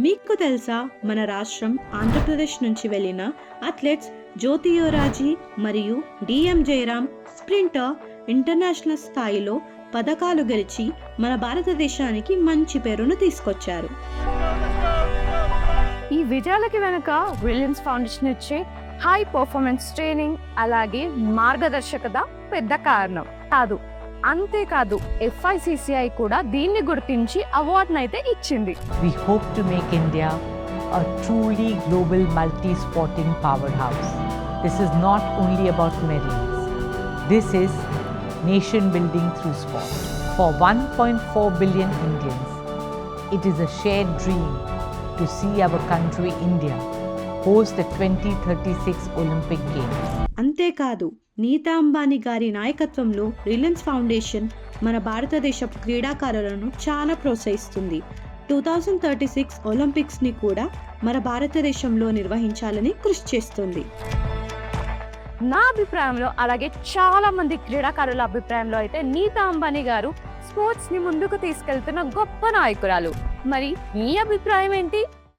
మీకు తెలుసా మన రాష్ట్రం ఆంధ్రప్రదేశ్ నుంచి వెళ్ళిన అథ్లెట్స్ జ్యోతి యువరాజీ మరియు డిఎం జయరాం స్ప్రింటర్ ఇంటర్నేషనల్ స్థాయిలో పథకాలు గెలిచి మన భారతదేశానికి మంచి పేరును తీసుకొచ్చారు. ఈ విజయాలకి వెనుక రిలయన్స్ ఫౌండేషన్ ఇచ్చే హై పర్ఫార్మెన్స్ ట్రైనింగ్ అలాగే మార్గదర్శకత పెద్ద కారణం కాదు. అంతేకాదు FICCI కూడా దీన్ని గుర్తించి అవార్డునైతే ఇచ్చింది. We hope to make India a truly global multi-sporting powerhouse. This is not only about medals. This is nation building through sport. For 1.4 billion Indians, it is a shared dream to see our country India host the 2036 Olympic Games. అంతేకాదు నీతా అంబానీ గారి నాయకత్వంలో Reliance foundation మన భారతదేశ క్రీడాకారులను చాలా ప్రోత్సహిస్తుంది. 2036 ఒలింపిక్స్ని కూడా మన భారతదేశంలో నిర్వహించాలని కృషి చేస్తుంది. నా అభిప్రాయంలో అలాగే చాలా మంది క్రీడాకారుల అభిప్రాయంలో అయితే నీతా అంబానీ గారు స్పోర్ట్స్ ని ముందుకు తీసుకెళ్తున్న గొప్ప నాయకురాలు. మరి మీ అభిప్రాయం ఏంటి?